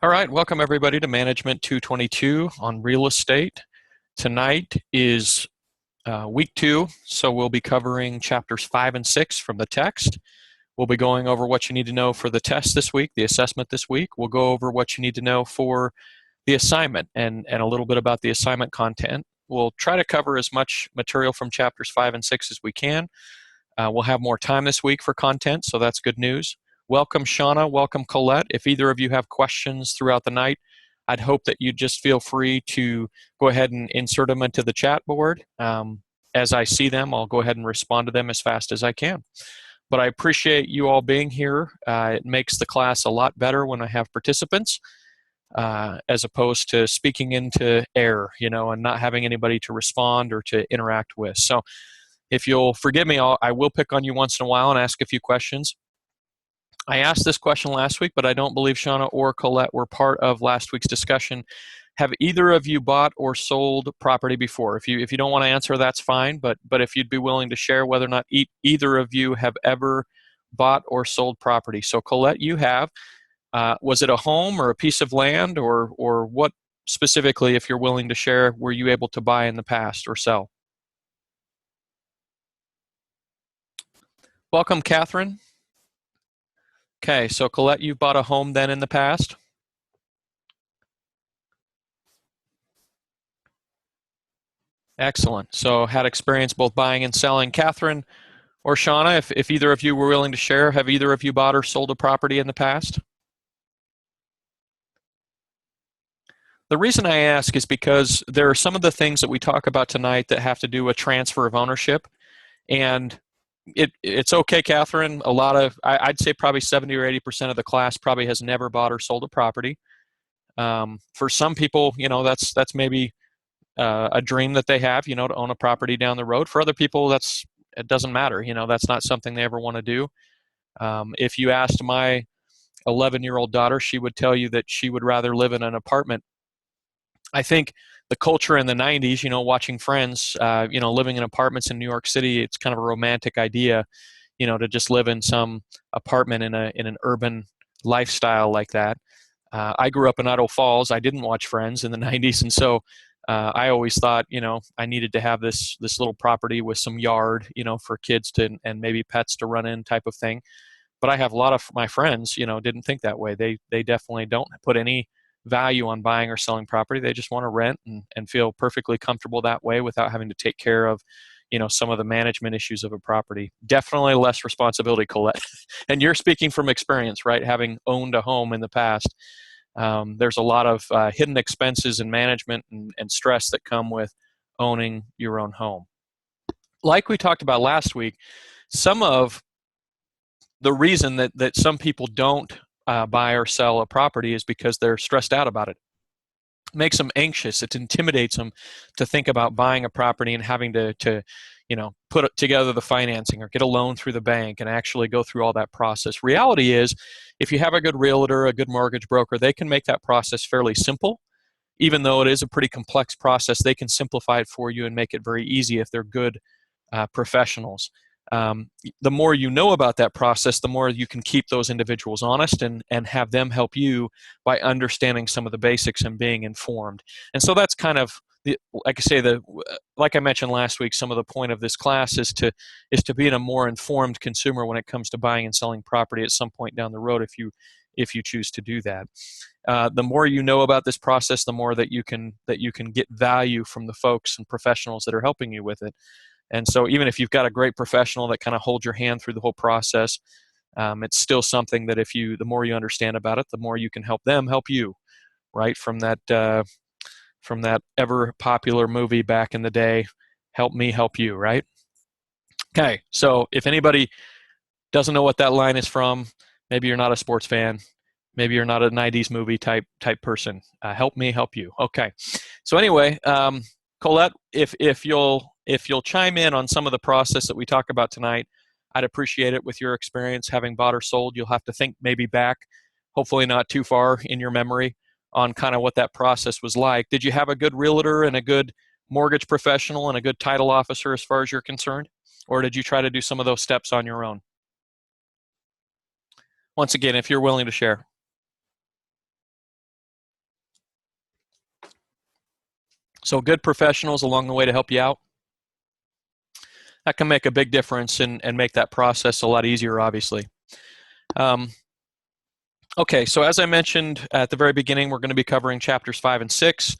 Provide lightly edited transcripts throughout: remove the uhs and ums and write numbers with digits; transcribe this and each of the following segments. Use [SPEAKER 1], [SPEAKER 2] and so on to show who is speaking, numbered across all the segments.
[SPEAKER 1] All right, welcome everybody to Management 222 on real estate. Tonight is week 2, so we'll be covering chapters 5 and 6 from the text. We'll be going over what you need to know for the test this week, the assessment this week. We'll go over what you need to know for the assignment and a little bit about the assignment content. We'll try to cover as much material from chapters 5 and 6 as we can. We'll have more time this week for content, so that's good news. Welcome, Shauna. Welcome, Colette. If either of you have questions throughout the night, I'd hope that you just feel free to go ahead and insert them into the chat board. As I see them, I'll go ahead and respond to them as fast as I can. But I appreciate you all being here. It makes the class a lot better when I have participants, as opposed to speaking into air, and not having anybody to respond or to interact with. So if you'll forgive me, I will pick on you once in a while and ask a few questions. I asked this question last week, but I don't believe Shauna or Colette were part of last week's discussion. Have either of you bought or sold property before? If you don't want to answer, that's fine, but if you'd be willing to share whether or not either of you have ever bought or sold property. So Colette, you have. Was it a home or a piece of land, or what specifically, if you're willing to share, were you able to buy in the past or sell? Welcome, Catherine. Okay, so Colette, you've bought a home then in the past? Excellent. So had experience both buying and selling. Catherine or Shauna, if either of you were willing to share, have either of you bought or sold a property in the past? The reason I ask is because there are some of the things that we talk about tonight that have to do with transfer of ownership. And it's okay, Catherine. I'd say probably 70 or 80% of the class probably has never bought or sold a property. For some people, that's maybe a dream that they have, to own a property down the road. For other people, it doesn't matter. That's not something they ever want to do. If you asked my 11-year-old daughter, she would tell you that she would rather live in an apartment. I think the culture in the 90s, watching Friends, living in apartments in New York City, it's kind of a romantic idea, to just live in some apartment in an urban lifestyle like that. I grew up in Idaho Falls. I didn't watch Friends in the 90s, and so I always thought, I needed to have this little property with some yard, for kids and maybe pets to run in, type of thing. But I have a lot of my friends, didn't think that way. They definitely don't put any value on buying or selling property. They just want to rent and feel perfectly comfortable that way without having to take care of, some of the management issues of a property. Definitely less responsibility, Colette. And you're speaking from experience, right? Having owned a home in the past. There's a lot of hidden expenses and management and stress that come with owning your own home. Like we talked about last week, some of the reason that some people don't buy or sell a property is because they're stressed out about it. It makes them anxious. It intimidates them to think about buying a property and having to put together the financing or get a loan through the bank and actually go through all that process. Reality is, if you have a good realtor, a good mortgage broker, they can make that process fairly simple. Even though it is a pretty complex process, they can simplify it for you and make it very easy if they're good professionals. The more you know about that process, the more you can keep those individuals honest and have them help you by understanding some of the basics and being informed. And so that's kind of, like I mentioned last week, some of the point of this class is to be a more informed consumer when it comes to buying and selling property at some point down the road, if you choose to do that. The more you know about this process, the more that you can get value from the folks and professionals that are helping you with it. And so even if you've got a great professional that kind of holds your hand through the whole process, it's still something that the more you understand about it, the more you can help them help you, right? From that ever popular movie back in the day, Help Me Help You, right? Okay, so if anybody doesn't know what that line is from, maybe you're not a sports fan, maybe you're not a 90s movie type person. Help me help you. Okay, so anyway, Colette, if you'll chime in on some of the process that we talk about tonight, I'd appreciate it. With your experience having bought or sold, you'll have to think maybe back, hopefully not too far in your memory, on kind of what that process was like. Did you have a good realtor and a good mortgage professional and a good title officer as far as you're concerned? Or did you try to do some of those steps on your own? Once again, if you're willing to share. So good professionals along the way to help you out. That can make a big difference and make that process a lot easier, obviously. Okay, so as I mentioned at the very beginning, we're going to be covering chapters 5 and 6.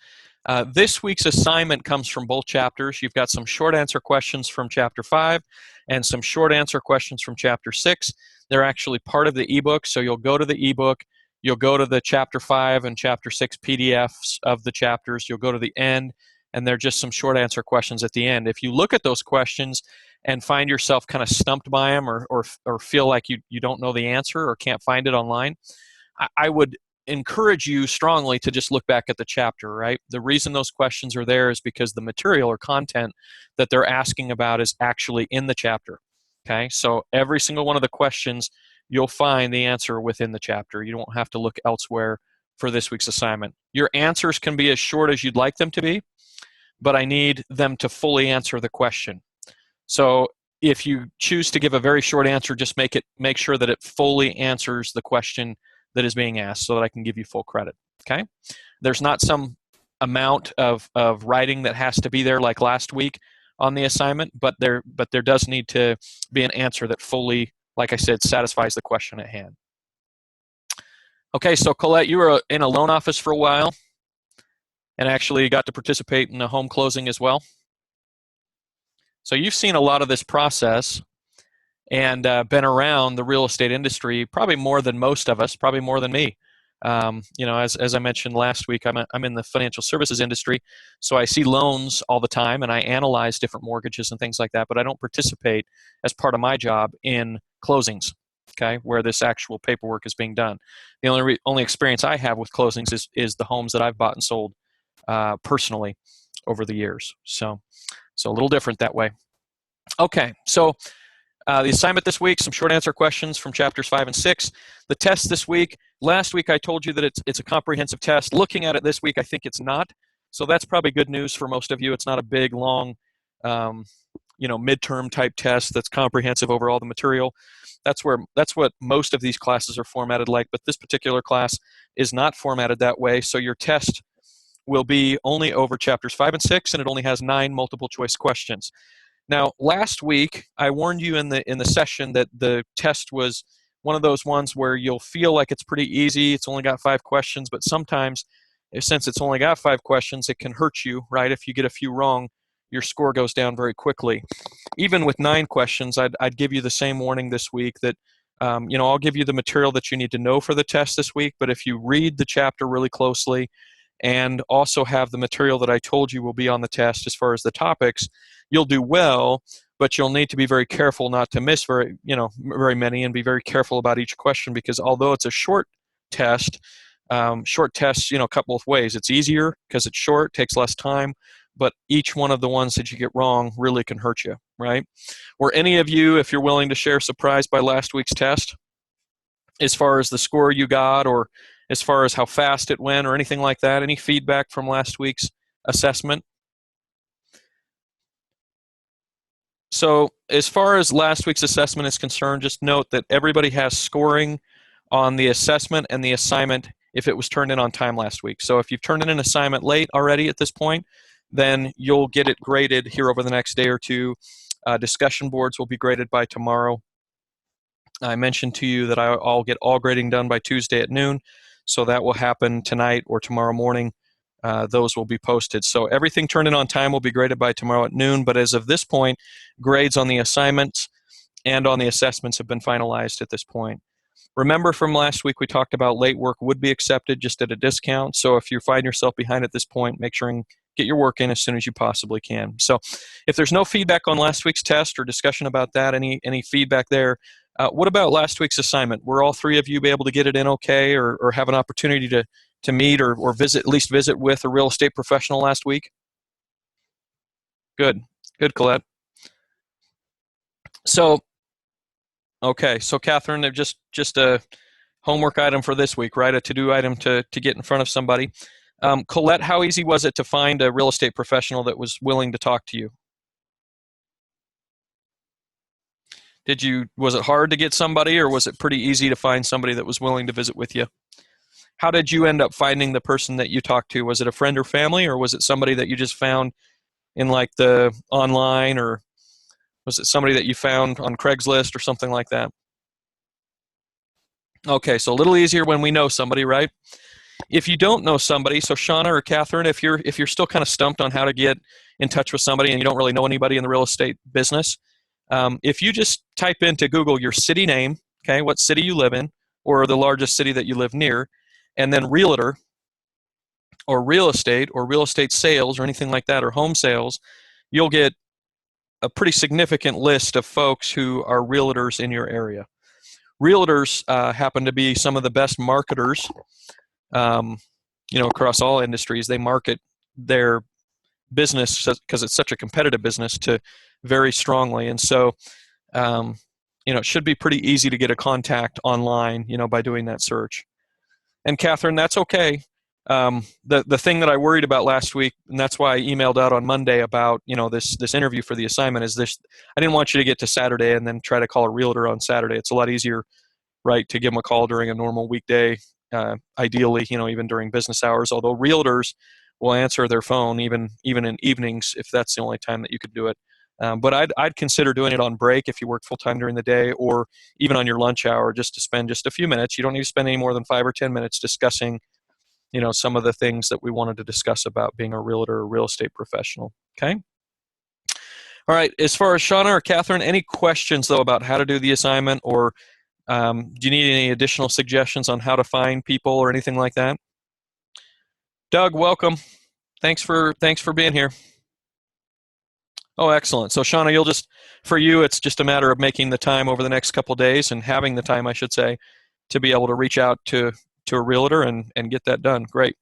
[SPEAKER 1] This week's assignment comes from both chapters. You've got some short answer questions from chapter 5 and some short answer questions from chapter 6. They're actually part of the ebook, so you'll go to the ebook, you'll go to the chapter 5 and chapter 6 PDFs of the chapters, you'll go to the end, and they're just some short answer questions at the end. If you look at those questions and find yourself kind of stumped by them or feel like you don't know the answer or can't find it online, I would encourage you strongly to just look back at the chapter, right? The reason those questions are there is because the material or content that they're asking about is actually in the chapter, okay? So every single one of the questions, you'll find the answer within the chapter. You don't have to look elsewhere for this week's assignment. Your answers can be as short as you'd like them to be, but I need them to fully answer the question. So if you choose to give a very short answer, just make sure that it fully answers the question that is being asked so that I can give you full credit, okay? There's not some amount of writing that has to be there like last week on the assignment, but there does need to be an answer that fully, like I said, satisfies the question at hand. Okay, so Colette, you were in a loan office for a while and actually got to participate in a home closing as well. So you've seen a lot of this process and been around the real estate industry probably more than most of us, probably more than me. As I mentioned last week, I'm in the financial services industry, so I see loans all the time and I analyze different mortgages and things like that, but I don't participate as part of my job in closings, okay, where this actual paperwork is being done. The only experience I have with closings is the homes that I've bought and sold personally over the years. So a little different that way. Okay, so the assignment this week, some short answer questions from chapters 5 and 6. The test this week, last week I told you that it's a comprehensive test. Looking at it this week, I think it's not. So that's probably good news for most of you. It's not a big, long, midterm type test that's comprehensive over all the material. That's what most of these classes are formatted like, but this particular class is not formatted that way. So your test will be only over chapters 5 and 6, and it only has 9 multiple choice questions. Now, last week, I warned you in the session that the test was one of those ones where you'll feel like it's pretty easy. It's only got 5 questions, but sometimes, since it's only got 5 questions, it can hurt you, right? If you get a few wrong, your score goes down very quickly. Even with 9 questions, I'd give you the same warning this week that, I'll give you the material that you need to know for the test this week, but if you read the chapter really closely and also have the material that I told you will be on the test as far as the topics, you'll do well, but you'll need to be very careful not to miss very many, and be very careful about each question, because although it's a short tests, cut both ways. It's easier because it's short, takes less time, but each one of the ones that you get wrong really can hurt you, right? Were any of you, if you're willing to share, surprised by last week's test as far as the score you got, or as far as how fast it went, or anything like that? Any feedback from last week's assessment? So as far as last week's assessment is concerned, just note that everybody has scoring on the assessment and the assignment if it was turned in on time last week. So if you've turned in an assignment late already at this point, then you'll get it graded here over the next day or two. Discussion boards will be graded by tomorrow. I mentioned to you that I'll get all grading done by Tuesday at noon, so that will happen tonight or tomorrow morning. Those will be posted. So everything turned in on time will be graded by tomorrow at noon, but as of this point, grades on the assignments and on the assessments have been finalized at this point. Remember from last week we talked about late work would be accepted just at a discount, so if you find yourself behind at this point, make sure and get your work in as soon as you possibly can. So if there's no feedback on last week's test or discussion about that, any feedback there, what about last week's assignment? Were all 3 of you be able to get it in okay, or have an opportunity to meet or visit, at least visit with a real estate professional last week? Good, Colette. So, okay, so Catherine, they're just a homework item for this week, right? A to-do item to get in front of somebody. Colette, how easy was it to find a real estate professional that was willing to talk to you? Was it hard to get somebody, or was it pretty easy to find somebody that was willing to visit with you? how did you end up finding the person that you talked to? Was it a friend or family, or was it somebody that you just found in like the online, or was it somebody that you found on Craigslist or something like that? Okay, so a little easier when we know somebody, right? If you don't know somebody, so Shauna or Catherine, if you're still kind of stumped on how to get in touch with somebody and you don't really know anybody in the real estate business, if you just type into Google your city name, okay, what city you live in, or the largest city that you live near, and then realtor or real estate sales or anything like that, or home sales, you'll get a pretty significant list of folks who are realtors in your area. Realtors happen to be some of the best marketers, um, across all industries. They market their business because it's such a competitive business to very strongly, and so it should be pretty easy to get a contact online, by doing that search. And Catherine, that's okay. The thing that I worried about last week, and that's why I emailed out on Monday about this interview for the assignment, is this: I didn't want you to get to Saturday and then try to call a realtor on Saturday. It's a lot easier, right, to give them a call during a normal weekday, ideally, even during business hours. Although realtors will answer their phone even in evenings if that's the only time that you could do it. But I'd consider doing it on break if you work full time during the day, or even on your lunch hour, just to spend just a few minutes. You don't need to spend any more than 5 or 10 minutes discussing, some of the things that we wanted to discuss about being a realtor or real estate professional. Okay. All right. As far as Shauna or Catherine, any questions though about how to do the assignment, or do you need any additional suggestions on how to find people or anything like that? Doug, welcome. Thanks for being here. Oh, excellent. So Shauna, for you, it's just a matter of making the time over the next couple of days, and having the time, I should say, to be able to reach out to a realtor and get that done. Great.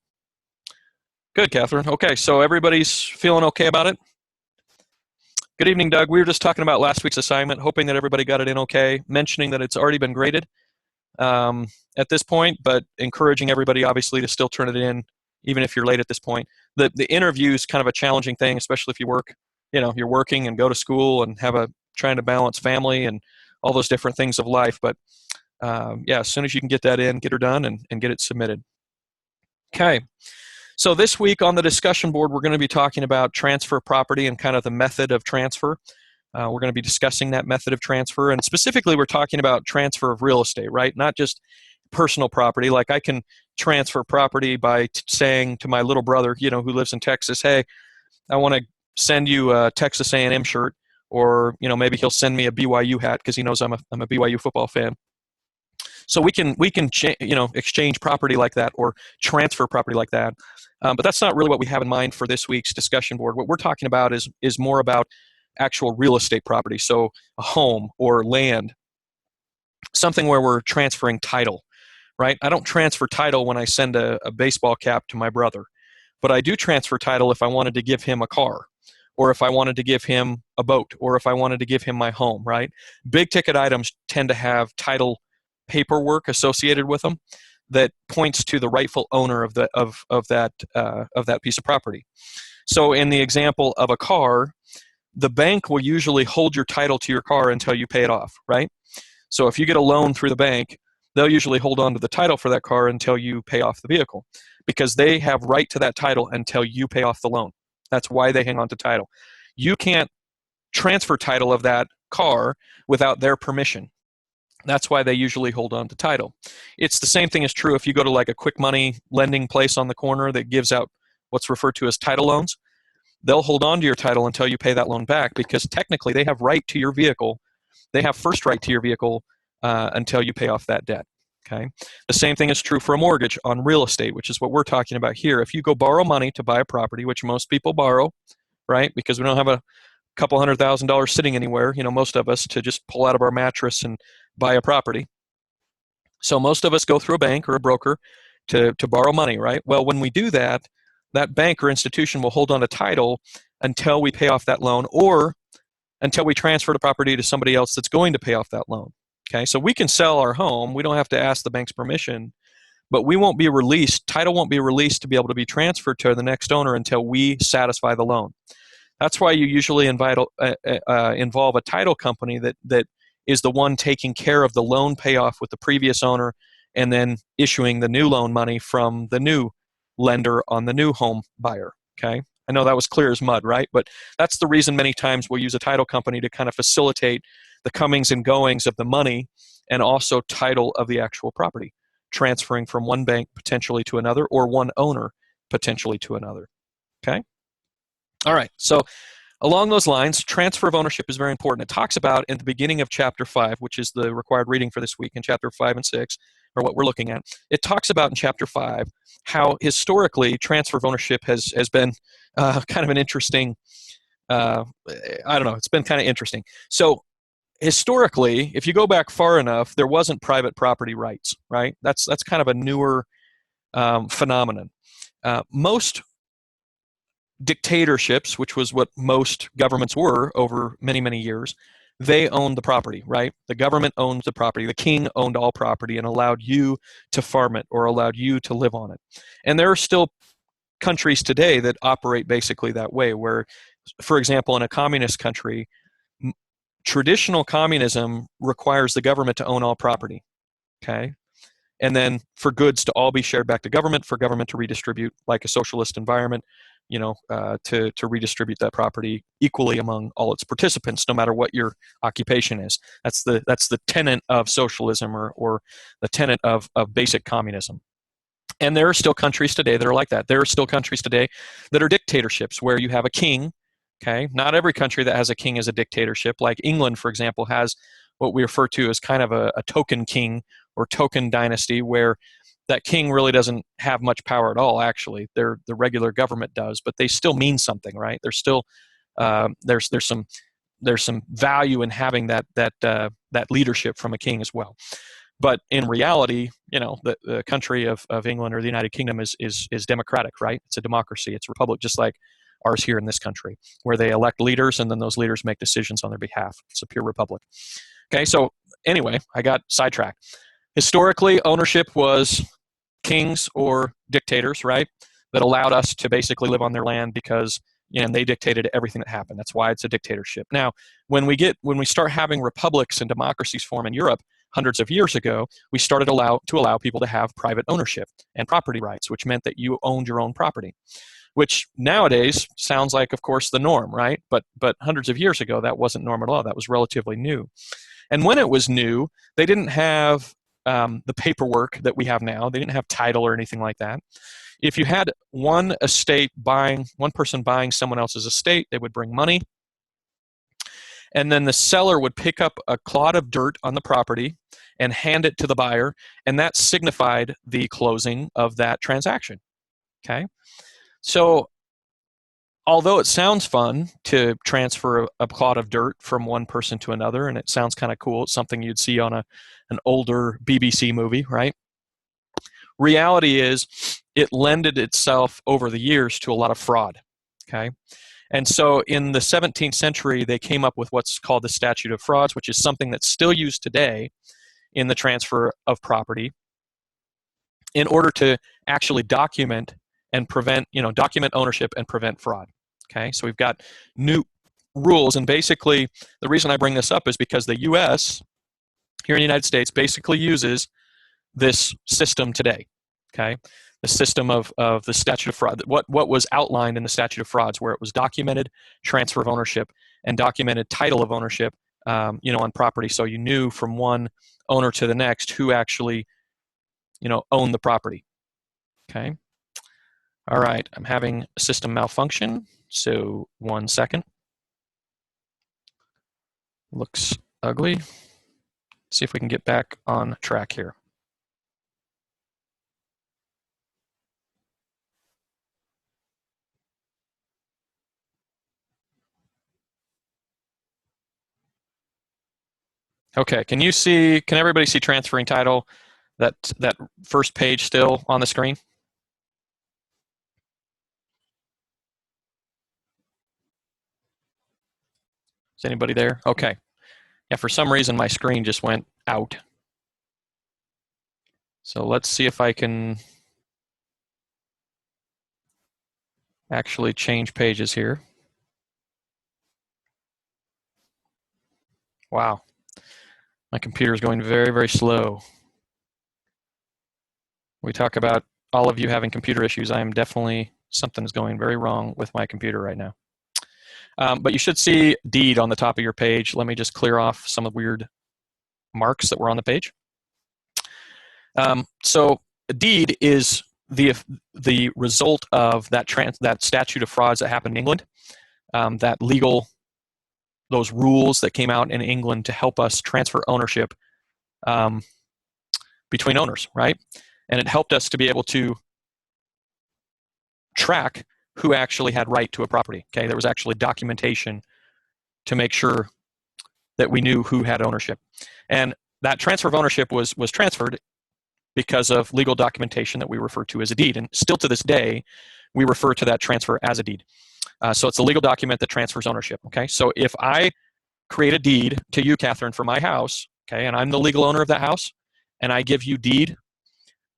[SPEAKER 1] Good, Catherine. Okay, so everybody's feeling okay about it? Good evening, Doug. We were just talking about last week's assignment, hoping that everybody got it in okay, mentioning that it's already been graded at this point, but encouraging everybody, obviously, to still turn it in, even if you're late at this point. The interview is kind of a challenging thing, especially if you work, you're working and go to school and trying to balance family and all those different things of life. But as soon as you can get that in, get her done and get it submitted. Okay. So this week on the discussion board, we're going to be talking about transfer property and kind of the method of transfer. We're going to be discussing that method of transfer, and specifically we're talking about transfer of real estate, right? Not just personal property. Like I can transfer property by saying to my little brother, who lives in Texas, hey, I want to send you a Texas A&M shirt, or maybe he'll send me a BYU hat because he knows I'm a BYU football fan. So we can exchange property like that or transfer property like that. But that's not really what we have in mind for this week's discussion board. What we're talking about is more about actual real estate property. So a home or land, something where we're transferring title, right? I don't transfer title when I send a baseball cap to my brother, but I do transfer title if I wanted to give him a car, or if I wanted to give him a boat, or if I wanted to give him my home, right? Big ticket items tend to have title paperwork associated with them that points to the rightful owner of that piece of property. So in the example of a car, the bank will usually hold your title to your car until you pay it off, right? So if you get a loan through the bank, they'll usually hold on to the title for that car until you pay off the vehicle, because they have right to that title until you pay off the loan. That's why they hang on to title. You can't transfer title of that car without their permission. That's why they usually hold on to title. It's the same thing is true if you go to like a quick money lending place on the corner that gives out what's referred to as title loans. They'll hold on to your title until you pay that loan back, because technically they have right to your vehicle. They have first right to your vehicle until you pay off that debt. Okay. The same thing is true for a mortgage on real estate, which is what we're talking about here. If you go borrow money to buy a property, which most people borrow, right, because we don't have a couple $100,000 sitting anywhere, most of us, to just pull out of our mattress and buy a property. So most of us go through a bank or a broker to borrow money, right? Well, when we do that, that bank or institution will hold on to title until we pay off that loan, or until we transfer the property to somebody else that's going to pay off that loan. Okay, so we can sell our home. We don't have to ask the bank's permission, but we won't be released. Title won't be released to be able to be transferred to the next owner until we satisfy the loan. That's why you usually involve a title company that is the one taking care of the loan payoff with the previous owner and then issuing the new loan money from the new lender on the new home buyer. Okay, I know that was clear as mud, right? But that's the reason many times we'll use a title company to kind of facilitate the comings and goings of the money and also title of the actual property, transferring from one bank potentially to another or one owner potentially to another. Okay? All right, so along those lines, transfer of ownership is very important. It talks about in the beginning of chapter 5, which is the required reading for this week, in chapter 5 and 6, or what we're looking at. It talks about in chapter 5 how historically transfer of ownership has been kind of an interesting, I don't know, it's been kind of interesting. So historically, if you go back far enough, there wasn't private property rights, right? That's kind of a newer phenomenon. Most dictatorships, which was what most governments were over many, many years, they owned the property, right? The government owned the property. The king owned all property and allowed you to farm it or allowed you to live on it. And there are still countries today that operate basically that way, where, for example, in a communist country, traditional communism requires the government to own all property, okay? And then for goods to all be shared back to government, for government to redistribute, like a socialist environment, to redistribute that property equally among all its participants, no matter what your occupation is. That's the tenet of socialism, or the tenet of basic communism. And there are still countries today that are like that. There are still countries today that are dictatorships where you have a king. Okay, not every country that has a king is a dictatorship. Like England, for example, has what we refer to as kind of a token king or token dynasty, where that king really doesn't have much power at all. Actually, the regular government does, but they still mean something, right? There's still there's some value in having that leadership from a king as well. But in reality, the country of England or the United Kingdom is democratic, right? It's a democracy. It's a republic, just like ours here in this country, where they elect leaders and then those leaders make decisions on their behalf. It's a pure republic. Okay, so anyway, I got sidetracked. Historically, ownership was kings or dictators, right? That allowed us to basically live on their land because they dictated everything that happened. That's why it's a dictatorship. Now, when we start having republics and democracies form in Europe hundreds of years ago, we started to allow people to have private ownership and property rights, which meant that you owned your own property, which nowadays sounds like, of course, the norm, right? But hundreds of years ago, that wasn't norm at all. That was relatively new. And when it was new, they didn't have the paperwork that we have now. They didn't have title or anything like that. If you had one person buying someone else's estate, they would bring money, and then the seller would pick up a clod of dirt on the property and hand it to the buyer, and that signified the closing of that transaction. Okay? So although it sounds fun to transfer a clod of dirt from one person to another, and it sounds kind of cool, it's something you'd see on an older BBC movie, right? Reality is it lended itself over the years to a lot of fraud, okay? And so in the 17th century, they came up with what's called the statute of frauds, which is something that's still used today in the transfer of property in order to actually document ownership and prevent fraud. Okay, so we've got new rules, and basically the reason I bring this up is because the U.S. here in the United States basically uses this system today. Okay, the system of the statute of fraud, what was outlined in the statute of frauds, where it was documented transfer of ownership and documented title of ownership, on property, so you knew from one owner to the next who actually, owned the property. Okay. All right, I'm having a system malfunction, so 1 second. Looks ugly. See if we can get back on track here. Okay, can everybody see transferring title, that first page still on the screen? Is anybody there? Okay. Yeah, for some reason my screen just went out. So let's see if I can actually change pages here. Wow. My computer is going very, very slow. We talk about all of you having computer issues. I am definitely, something's going very wrong with my computer right now. But you should see deed on the top of your page. Let me just clear off some of the weird marks that were on the page. So a deed is the result of that statute of frauds that happened in England, those rules that came out in England to help us transfer ownership between owners, right? And it helped us to be able to track who actually had right to a property. Okay, there was actually documentation to make sure that we knew who had ownership, and that transfer of ownership was transferred because of legal documentation that we refer to as a deed. And still to this day, we refer to that transfer as a deed. So it's a legal document that transfers ownership. Okay, so if I create a deed to you, Catherine, for my house, okay, and I'm the legal owner of that house, and I give you deed,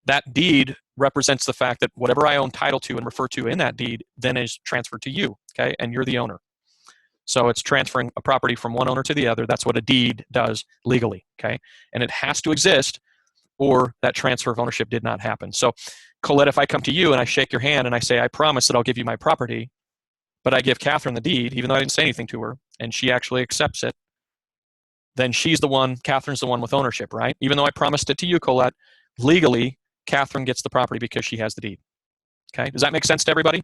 [SPEAKER 1] that deed represents the fact that whatever I own title to and refer to in that deed then is transferred to you, okay, and you're the owner. So it's transferring a property from one owner to the other. That's what a deed does legally, okay, and it has to exist or that transfer of ownership did not happen. So, Colette, if I come to you and I shake your hand and I say, I promise that I'll give you my property, but I give Catherine the deed, even though I didn't say anything to her, and she actually accepts it, then she's the one, Catherine's the one with ownership, right? Even though I promised it to you, Colette, legally, Catherine gets the property because she has the deed. Okay, does that make sense to everybody?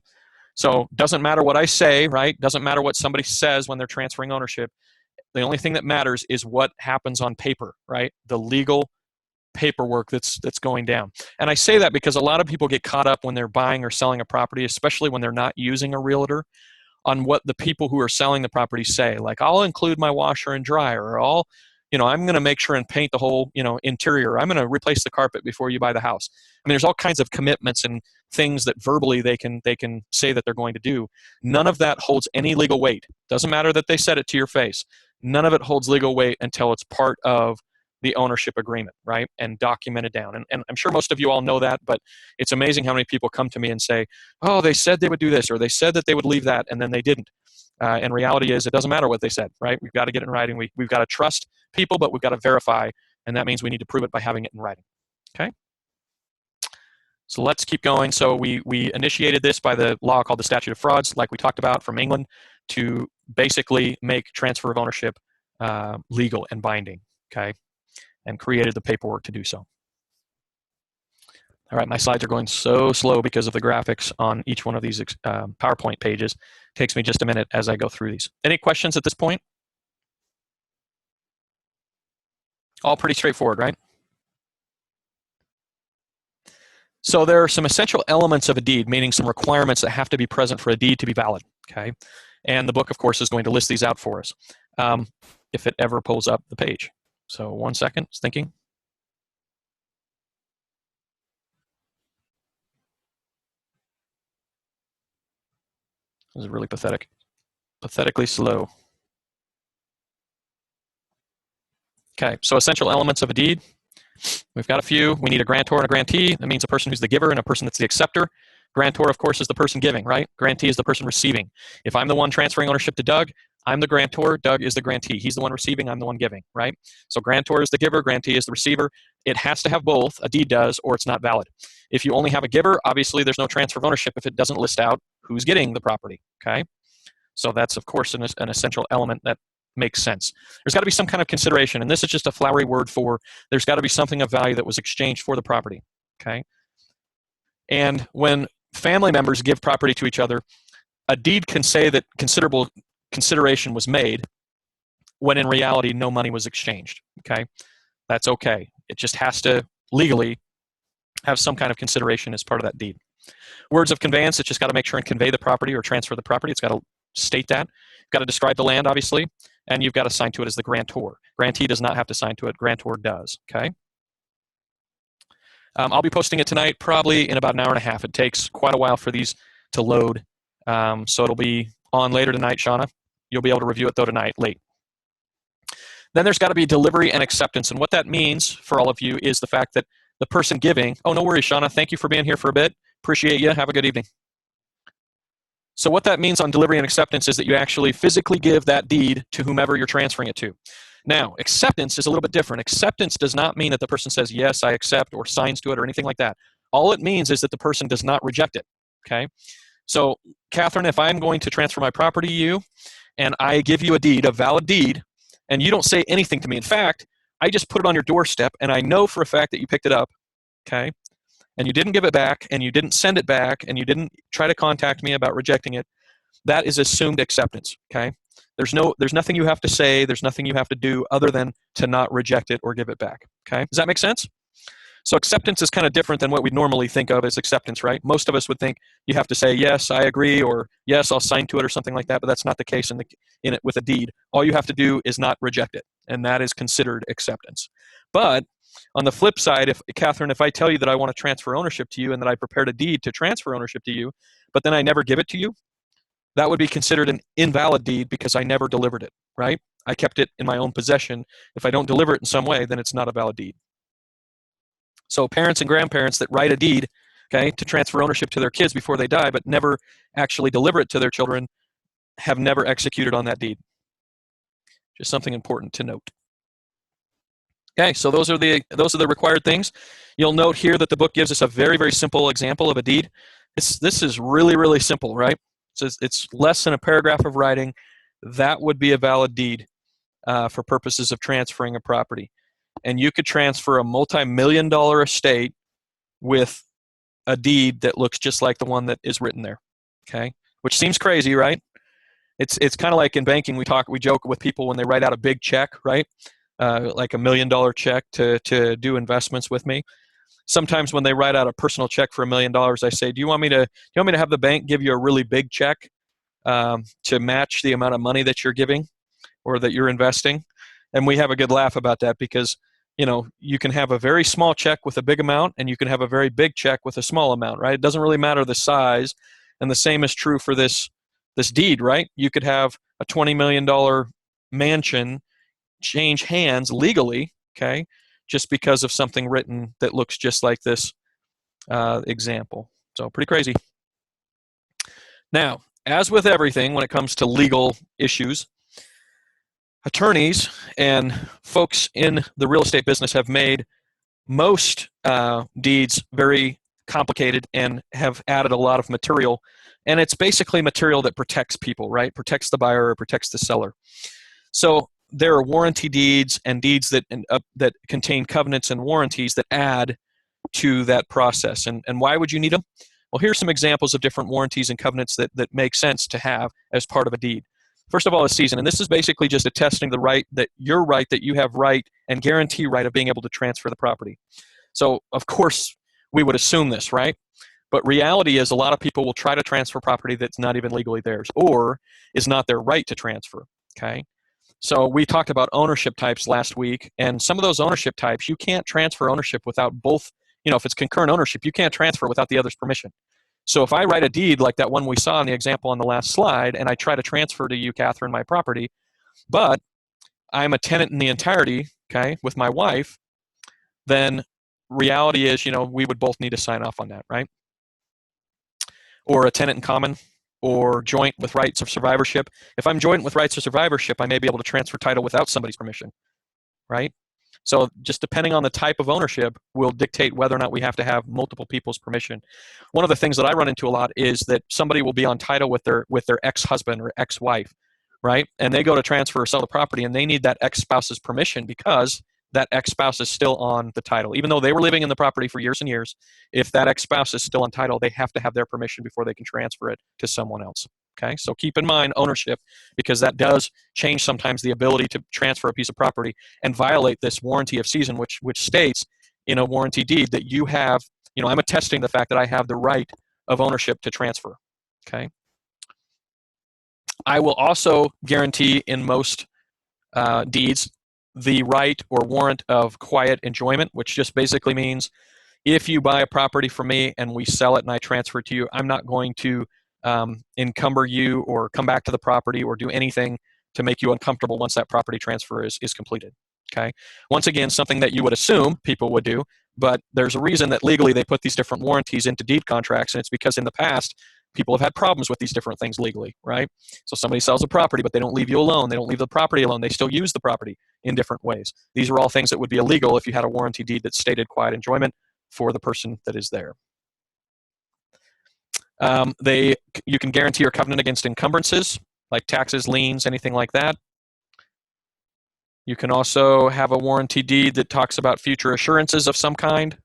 [SPEAKER 1] So doesn't matter what I say, right? Doesn't matter what somebody says when they're transferring ownership. The only thing that matters is what happens on paper, right? The legal paperwork that's going down. And I say that because a lot of people get caught up when they're buying or selling a property, especially when they're not using a realtor, on what the people who are selling the property say. Like, I'll include my washer and dryer, or I'm going to make sure and paint the whole, interior. I'm going to replace the carpet before you buy the house. I mean, there's all kinds of commitments and things that verbally they can say that they're going to do. None of that holds any legal weight. Doesn't matter that they said it to your face. None of it holds legal weight until it's part of the ownership agreement, right? And documented down. And I'm sure most of you all know that, but it's amazing how many people come to me and say, oh, they said they would do this, or they said that they would leave that, and then they didn't. And reality is, it doesn't matter what they said, right? We've got to get it in writing. We've got to trust people, but we've got to verify, and that means we need to prove it by having it in writing. Okay? So let's keep going. So we initiated this by the law called the statute of frauds, like we talked about, from England, to basically make transfer of ownership legal and binding, okay? And created the paperwork to do so. All right, my slides are going so slow because of the graphics on each one of these PowerPoint pages. It takes me just a minute as I go through these. Any questions at this point? All pretty straightforward, right? So there are some essential elements of a deed, meaning some requirements that have to be present for a deed to be valid, okay? And the book, of course, is going to list these out for us if it ever pulls up the page. So 1 second, it's thinking. This is really pathetic. Pathetically slow. Okay, so essential elements of a deed. We've got a few. We need a grantor and a grantee. That means a person who's the giver and a person that's the acceptor. Grantor, of course, is the person giving, right? Grantee is the person receiving. If I'm the one transferring ownership to Doug, I'm the grantor, Doug is the grantee. He's the one receiving, I'm the one giving, right? So grantor is the giver, grantee is the receiver. It has to have both, a deed does, or it's not valid. If you only have a giver, obviously there's no transfer of ownership if it doesn't list out who's getting the property, okay? So that's, of course, an essential element that makes sense. There's got to be some kind of consideration, and this is just a flowery word for there's got to be something of value that was exchanged for the property, okay? And when family members give property to each other, a deed can say that considerable consideration was made when in reality no money was exchanged, okay? That's okay. It just has to legally have some kind of consideration as part of that deed. Words of conveyance, it's just got to make sure and convey the property or transfer the property. It's got to state that. You've got to describe the land, obviously, and you've got to sign to it as the grantor. Grantee does not have to sign to it. Grantor does, okay? I'll be posting it tonight, probably in about an hour and a half. It takes quite a while for these to load, so it'll be on later tonight, Shauna. You'll be able to review it, though, tonight, late. Then there's got to be delivery and acceptance, and what that means for all of you is the fact that the person giving, oh, no worries, Shauna, thank you for being here for a bit. Appreciate you. Have a good evening. So what that means on delivery and acceptance is that you actually physically give that deed to whomever you're transferring it to. Now, acceptance is a little bit different. Acceptance does not mean that the person says, yes, I accept, or signs to it, or anything like that. All it means is that the person does not reject it. Okay. So, Catherine, if I'm going to transfer my property to you and I give you a deed, a valid deed, and you don't say anything to me, in fact, I just put it on your doorstep and I know for a fact that you picked it up, okay, and you didn't give it back and you didn't send it back and you didn't try to contact me about rejecting it, that is assumed acceptance, okay? There's nothing you have to say, there's nothing you have to do other than to not reject it or give it back, okay? Does that make sense? So acceptance is kind of different than what we normally think of as acceptance, right? Most of us would think you have to say, yes, I agree, or yes, I'll sign to it or something like that, but that's not the case in it with a deed. All you have to do is not reject it, and that is considered acceptance. But on the flip side, Catherine, if I tell you that I want to transfer ownership to you and that I prepared a deed to transfer ownership to you, but then I never give it to you, that would be considered an invalid deed because I never delivered it, right? I kept it in my own possession. If I don't deliver it in some way, then it's not a valid deed. So parents and grandparents that write a deed, okay, to transfer ownership to their kids before they die, but never actually deliver it to their children, have never executed on that deed. Just something important to note. Okay, so those are the required things. You'll note here that the book gives us a very, very simple example of a deed. This is really, really simple, right? So it's less than a paragraph of writing. That would be a valid deed for purposes of transferring a property. And you could transfer a multi-million-dollar estate with a deed that looks just like the one that is written there, okay? Which seems crazy, right? It's kind of like in banking, we joke with people when they write out a big check, right? Like $1 million check to do investments with me. Sometimes when they write out a personal check for $1 million, I say, do you want me to have the bank give you a really big check to match the amount of money that you're giving or that you're investing? And we have a good laugh about that because you can have a very small check with a big amount and you can have a very big check with a small amount, right? It doesn't really matter the size. And the same is true for this deed, right? You could have a $20 million mansion change hands legally, okay, just because of something written that looks just like this example. So pretty crazy. Now, as with everything when it comes to legal issues, attorneys and folks in the real estate business have made most deeds very complicated and have added a lot of material. And it's basically material that protects people, right? Protects the buyer or protects the seller. So there are warranty deeds and deeds that contain covenants and warranties that add to that process. And why would you need them? Well, here's some examples of different warranties and covenants that make sense to have as part of a deed. First of all, a season. And this is basically just attesting the right that you have right and guarantee right of being able to transfer the property. So, of course, we would assume this, right? But reality is a lot of people will try to transfer property that's not even legally theirs or is not their right to transfer, okay? So we talked about ownership types last week, and some of those ownership types, you can't transfer ownership without both, if it's concurrent ownership, you can't transfer without the other's permission. So if I write a deed like that one we saw in the example on the last slide, and I try to transfer to you, Catherine, my property, but I'm a tenant in the entirety, okay, with my wife, then reality is, we would both need to sign off on that, right? Or a tenant in common, or joint with rights of survivorship. If I'm joint with rights of survivorship, I may be able to transfer title without somebody's permission, right? So just depending on the type of ownership will dictate whether or not we have to have multiple people's permission. One of the things that I run into a lot is that somebody will be on title with their ex-husband or ex-wife, right? And they go to transfer or sell the property and they need that ex-spouse's permission because that ex-spouse is still on the title. Even though they were living in the property for years and years, if that ex-spouse is still on title, they have to have their permission before they can transfer it to someone else. Okay, so keep in mind ownership, because that does change sometimes the ability to transfer a piece of property and violate this warranty of season, which states in a warranty deed that you have, I'm attesting the fact that I have the right of ownership to transfer. Okay. I will also guarantee in most deeds the right or warrant of quiet enjoyment, which just basically means if you buy a property from me and we sell it and I transfer it to you, I'm not going to encumber you or come back to the property or do anything to make you uncomfortable once that property transfer is completed. Okay. Once again, something that you would assume people would do, but there's a reason that legally they put these different warranties into deed contracts, and it's because in the past people have had problems with these different things legally, right? So somebody sells a property, but they don't leave you alone. They don't leave the property alone. They still use the property in different ways. These are all things that would be illegal if you had a warranty deed that stated quiet enjoyment. for the person that is there. You can guarantee or covenant against encumbrances, like taxes, liens, anything like that. You can also have a warranty deed that talks about future assurances of some kind.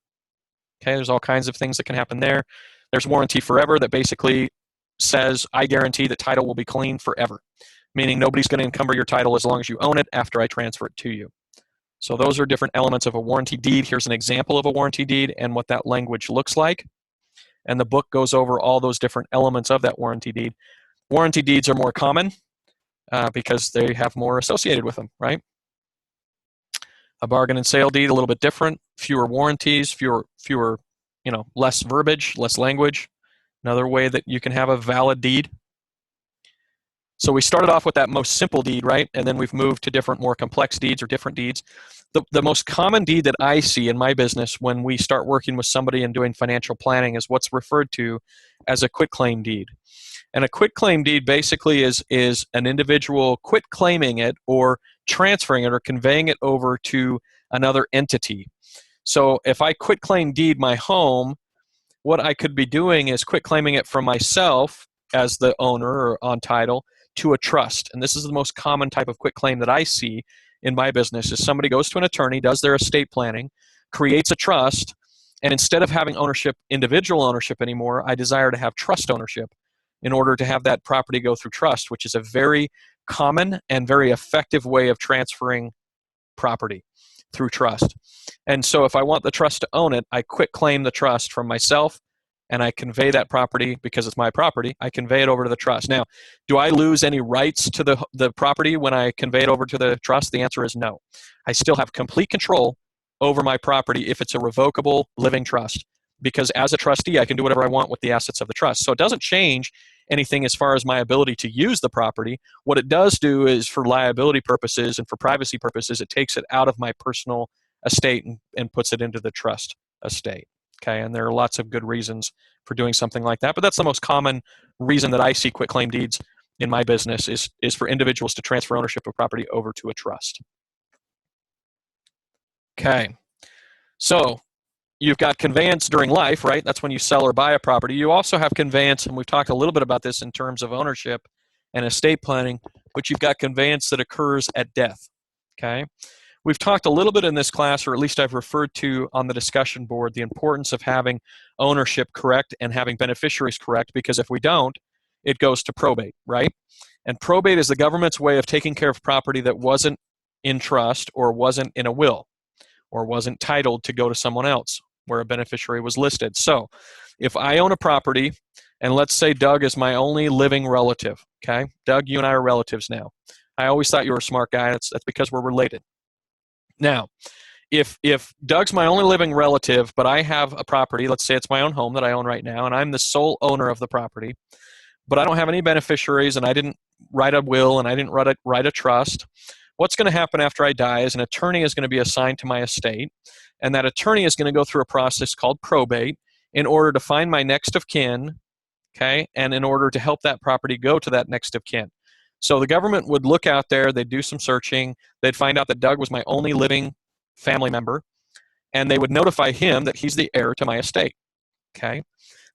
[SPEAKER 1] Okay, there's all kinds of things that can happen there. There's warranty forever that basically says, I guarantee that title will be clean forever, meaning nobody's going to encumber your title as long as you own it after I transfer it to you. So those are different elements of a warranty deed. Here's an example of a warranty deed and what that language looks like. And the book goes over all those different elements of that warranty deed. Warranty deeds are more common because they have more associated with them, right? A bargain and sale deed, a little bit different, fewer warranties, less verbiage, less language. Another way that you can have a valid deed. So we started off with that most simple deed, right? And then we've moved to different, more complex deeds or different deeds. The most common deed that I see in my business when we start working with somebody and doing financial planning is what's referred to as a quitclaim deed. And a quitclaim deed basically is an individual quit claiming it or transferring it or conveying it over to another entity. So if I quitclaim deed my home, what I could be doing is quitclaiming it from myself as the owner or on title to a trust. And this is the most common type of quitclaim that I see in my business is somebody goes to an attorney, does their estate planning, creates a trust, and instead of having ownership, individual ownership anymore, I desire to have trust ownership in order to have that property go through trust, which is a very common and very effective way of transferring property through trust. And so if I want the trust to own it, I quitclaim the trust from myself and I convey that property because it's my property. I convey it over to the trust. Now, do I lose any rights to the property when I convey it over to the trust? The answer is no. I still have complete control over my property if it's a revocable living trust, because as a trustee, I can do whatever I want with the assets of the trust. So it doesn't change anything as far as my ability to use the property. What it does do is for liability purposes and for privacy purposes, it takes it out of my personal estate and puts it into the trust estate. Okay, and there are lots of good reasons for doing something like that, but that's the most common reason that I see quitclaim deeds in my business is for individuals to transfer ownership of property over to a trust. Okay, so you've got conveyance during life, right? That's when you sell or buy a property. You also have conveyance, and we've talked a little bit about this in terms of ownership and estate planning, but you've got conveyance that occurs at death, okay? We've talked a little bit in this class, or at least I've referred to on the discussion board, the importance of having ownership correct and having beneficiaries correct, because if we don't, it goes to probate, right? And probate is the government's way of taking care of property that wasn't in trust or wasn't in a will or wasn't titled to go to someone else where a beneficiary was listed. So if I own a property, and let's say Doug is my only living relative, okay? Doug, you and I are relatives now. I always thought you were a smart guy. That's because we're related. Now, if Doug's my only living relative, but I have a property, let's say it's my own home that I own right now, and I'm the sole owner of the property, but I don't have any beneficiaries, and I didn't write a will, and I didn't write a trust, what's going to happen after I die is an attorney is going to be assigned to my estate, and that attorney is going to go through a process called probate in order to find my next of kin, okay, and in order to help that property go to that next of kin. So the government would look out there, they'd do some searching, they'd find out that Doug was my only living family member, and they would notify him that he's the heir to my estate, okay?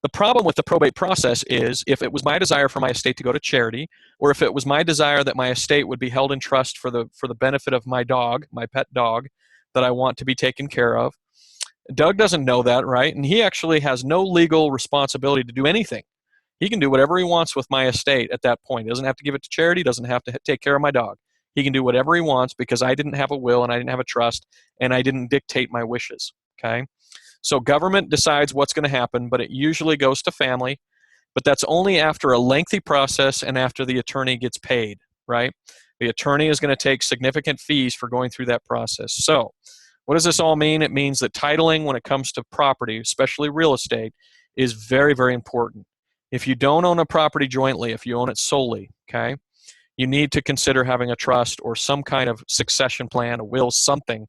[SPEAKER 1] The problem with the probate process is if it was my desire for my estate to go to charity, or if it was my desire that my estate would be held in trust for the benefit of my dog, my pet dog, that I want to be taken care of, Doug doesn't know that, right? And he actually has no legal responsibility to do anything. He can do whatever he wants with my estate at that point. He doesn't have to give it to charity, doesn't have to take care of my dog. He can do whatever he wants because I didn't have a will and I didn't have a trust and I didn't dictate my wishes, okay? So government decides what's going to happen, but it usually goes to family, but that's only after a lengthy process and after the attorney gets paid, right? The attorney is going to take significant fees for going through that process. So what does this all mean? It means that titling when it comes to property, especially real estate, is very, very important. If you don't own a property jointly, if you own it solely, okay, you need to consider having a trust or some kind of succession plan, a will, something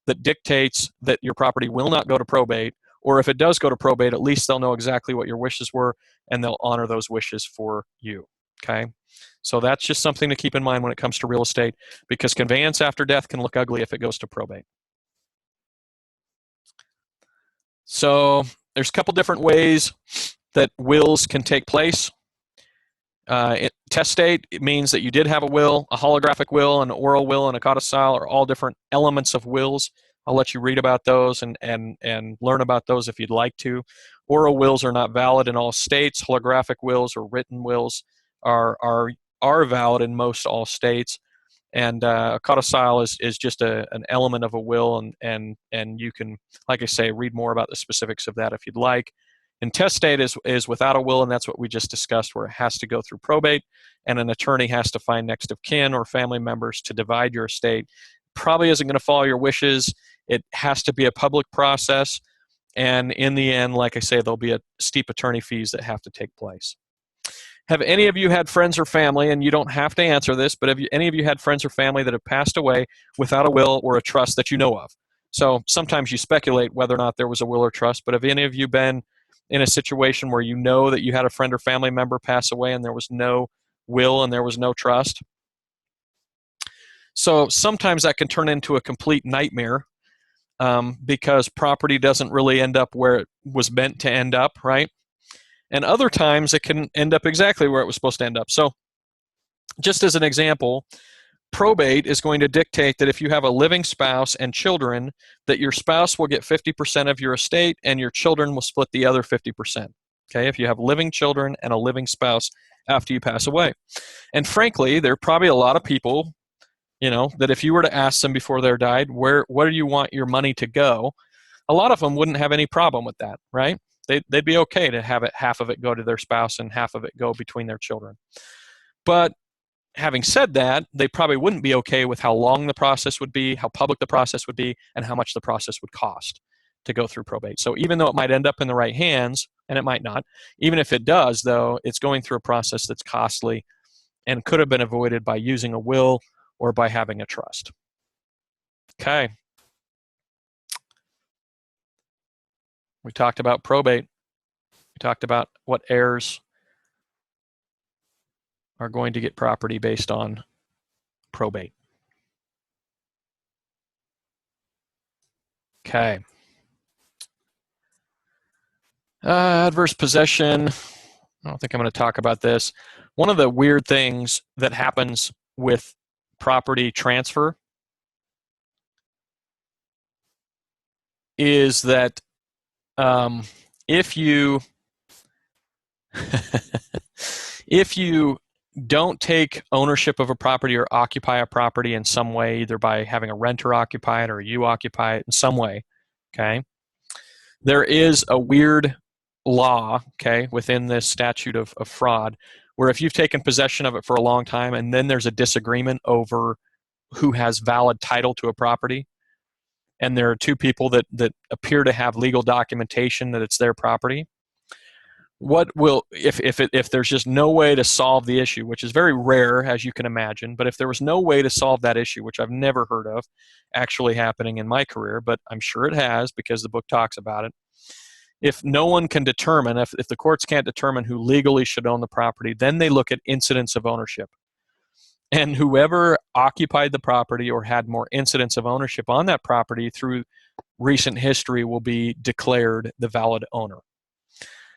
[SPEAKER 1] that dictates that your property will not go to probate, or if it does go to probate, at least they'll know exactly what your wishes were and they'll honor those wishes for you, okay? So that's just something to keep in mind when it comes to real estate, because conveyance after death can look ugly if it goes to probate. So there's a couple different ways that wills can take place. Testate, it means that you did have a will. A holographic will, an oral will, and a codicil are all different elements of wills. I'll let you read about those and learn about those if you'd like to. Oral wills are not valid in all states. Holographic wills or written wills are valid in most all states. And a codicil is just an element of a will, and you can, like I say, read more about the specifics of that if you'd like. Intestate is without a will, and that's what we just discussed, where it has to go through probate, and an attorney has to find next of kin or family members to divide your estate. Probably isn't going to follow your wishes. It has to be a public process, and in the end, like I say, there'll be a steep attorney fees that have to take place. Have any of you had friends or family, and you don't have to answer this, but have any of you had friends or family that have passed away without a will or a trust that you know of? So sometimes you speculate whether or not there was a will or trust, but have any of you been in a situation where you know that you had a friend or family member pass away and there was no will and there was no trust? So sometimes that can turn into a complete nightmare because property doesn't really end up where it was meant to end up, right? And other times it can end up exactly where it was supposed to end up. So just as an example, probate is going to dictate that if you have a living spouse and children, that your spouse will get 50% of your estate and your children will split the other 50%. Okay, if you have living children and a living spouse after you pass away. And frankly, there are probably a lot of people, that if you were to ask them before they died, where do you want your money to go? A lot of them wouldn't have any problem with that, right? They'd be okay to have half of it go to their spouse and half of it go between their children. But having said that, they probably wouldn't be okay with how long the process would be, how public the process would be, and how much the process would cost to go through probate. So even though it might end up in the right hands, and it might not, even if it does, though, it's going through a process that's costly and could have been avoided by using a will or by having a trust. Okay. We talked about probate. We talked about what heirs are going to get property based on probate. Okay. Adverse possession. I don't think I'm going to talk about this. One of the weird things that happens with property transfer is that if you if you don't take ownership of a property or occupy a property in some way, either by having a renter occupy it or you occupy it in some way, okay, there is a weird law, okay, within this statute of fraud, where if you've taken possession of it for a long time and then there's a disagreement over who has valid title to a property, and there are two people that appear to have legal documentation that it's their property, what will, if there's just no way to solve the issue, which is very rare, as you can imagine, but if there was no way to solve that issue, which I've never heard of actually happening in my career, but I'm sure it has because the book talks about it, if no one can determine, if the courts can't determine who legally should own the property, then they look at incidents of ownership. And whoever occupied the property or had more incidents of ownership on that property through recent history will be declared the valid owner.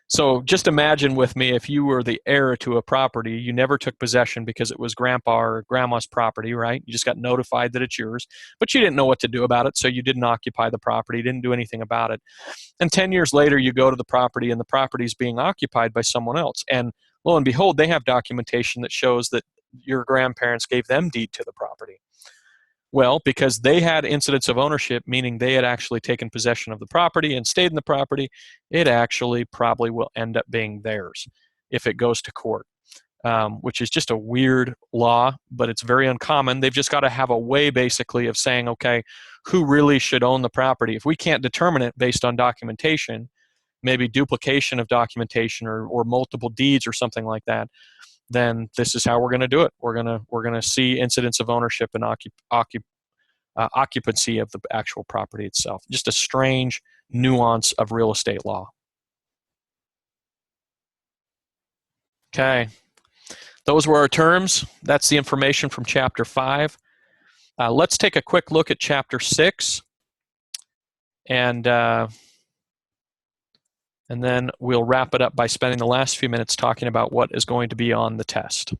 [SPEAKER 1] So just imagine with me, if you were the heir to a property, you never took possession because it was grandpa or grandma's property, right? You just got notified that it's yours, but you didn't know what to do about it, so you didn't occupy the property, didn't do anything about it. And 10 years later, you go to the property and the property is being occupied by someone else. And lo and behold, they have documentation that shows that your grandparents gave them deed to the property. Well, because they had incidents of ownership, meaning they had actually taken possession of the property and stayed in the property, it actually probably will end up being theirs if it goes to court, which is just a weird law, but it's very uncommon. They've just got to have a way, basically, of saying, okay, who really should own the property? If we can't determine it based on documentation, maybe duplication of documentation or multiple deeds or something like that, then this is how we're going to do it. We're going to see incidents of ownership and occupancy of the actual property itself. Just a strange nuance of real estate law. Okay, those were our terms. That's the information from Chapter 5. Let's take a quick look at Chapter 6. And and then we'll wrap it up by spending the last few minutes talking about what is going to be on the test.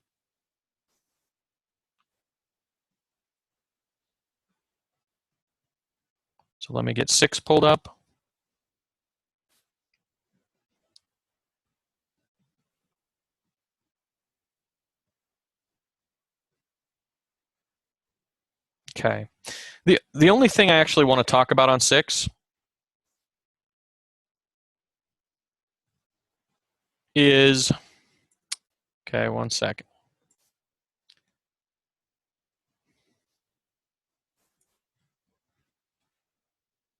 [SPEAKER 1] So let me get 6 pulled up. Okay. The only thing I actually want to talk about on 6 is, okay, one second.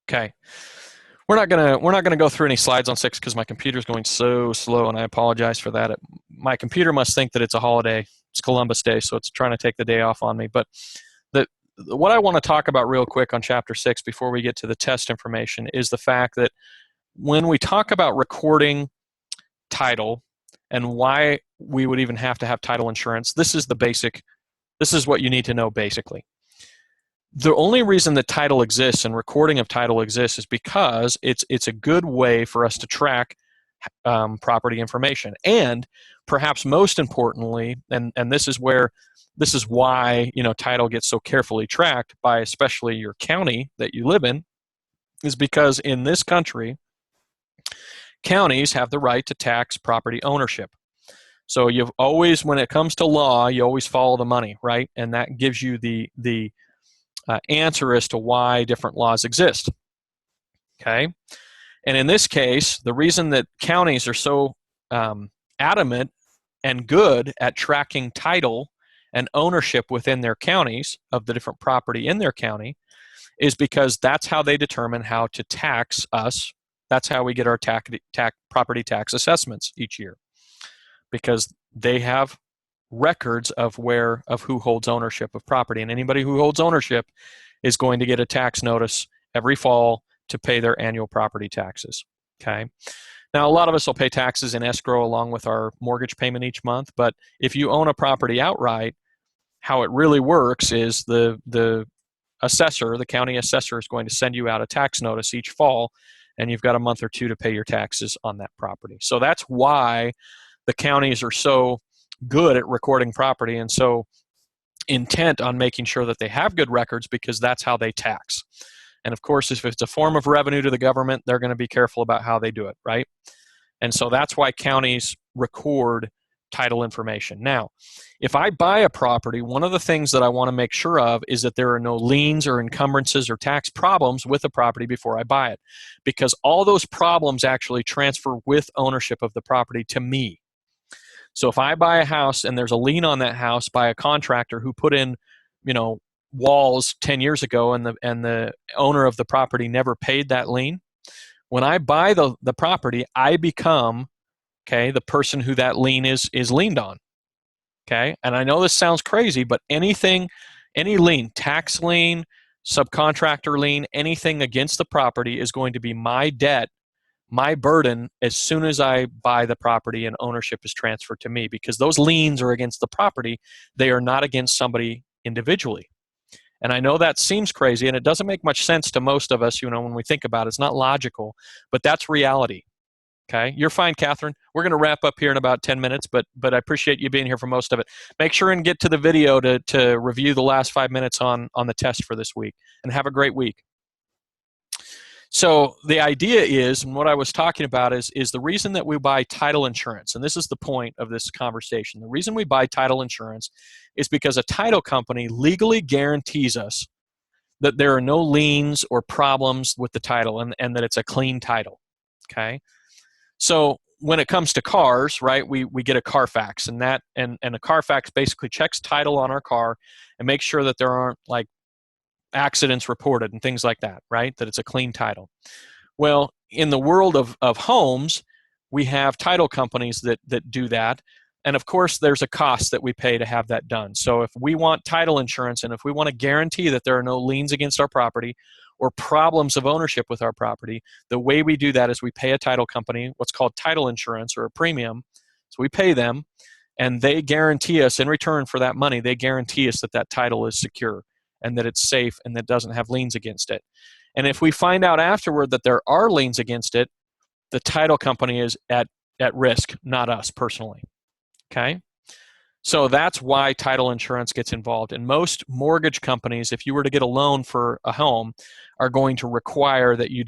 [SPEAKER 1] Okay. We're not gonna go through any slides on 6 because my computer's going so slow, and I apologize for that. My computer must think that it's a holiday. It's Columbus Day, so it's trying to take the day off on me. But what I want to talk about real quick on Chapter 6 before we get to the test information is the fact that when we talk about recording title and why we would even have to have title insurance, this is what you need to know basically. The only reason that title exists and recording of title exists is because it's a good way for us to track property information. And perhaps most importantly, and this is why title gets so carefully tracked by especially your county that you live in, is because in this country, counties have the right to tax property ownership. So you've always, when it comes to law, you always follow the money, right? And that gives you the answer as to why different laws exist. Okay, and in this case, the reason that counties are so adamant and good at tracking title and ownership within their counties of the different property in their county is because that's how they determine how to tax us. That's how we get our property tax assessments each year, because they have records of who holds ownership of property, and anybody who holds ownership is going to get a tax notice every fall to pay their annual property taxes. Okay. Now, a lot of us will pay taxes in escrow along with our mortgage payment each month, but if you own a property outright, how it really works is the assessor, the county assessor, is going to send you out a tax notice each fall, and you've got a month or two to pay your taxes on that property. So that's why the counties are so good at recording property and so intent on making sure that they have good records, because that's how they tax. And of course, if it's a form of revenue to the government, they're going to be careful about how they do it, right? And so that's why counties record title information. Now, if I buy a property, one of the things that I want to make sure of is that there are no liens or encumbrances or tax problems with the property before I buy it, because all those problems actually transfer with ownership of the property to me. So if I buy a house and there's a lien on that house by a contractor who put in, walls 10 years ago, and the owner of the property never paid that lien, when I buy the property, I become, the person who that lien is liened on. Okay, and I know this sounds crazy, but any lien, tax lien, subcontractor lien, anything against the property is going to be my debt, my burden, as soon as I buy the property and ownership is transferred to me, because those liens are against the property. They are not against somebody individually. And I know that seems crazy, and it doesn't make much sense to most of us, when we think about it. It's not logical, but that's reality. Okay, you're fine, Catherine. We're going to wrap up here in about 10 minutes, but I appreciate you being here for most of it. Make sure and get to the video to review the last 5 minutes on the test for this week, and have a great week. So the idea is, and what I was talking about is the reason that we buy title insurance, and this is the point of this conversation. The reason we buy title insurance is because a title company legally guarantees us that there are no liens or problems with the title, and that it's a clean title. Okay. So when it comes to cars, right, we get a Carfax, and a Carfax basically checks title on our car and makes sure that there aren't like accidents reported and things like that, right? That it's a clean title. Well, in the world of homes, we have title companies that do that. And of course, there's a cost that we pay to have that done. So if we want title insurance, and if we want to guarantee that there are no liens against our property or problems of ownership with our property, the way we do that is we pay a title company what's called title insurance, or a premium. So we pay them, and they guarantee us, in return for that money, they guarantee us that that title is secure and that it's safe and that doesn't have liens against it. And if we find out afterward that there are liens against it, the title company is at risk, not us personally. Okay? So that's why title insurance gets involved. And most mortgage companies, if you were to get a loan for a home, are going to require that you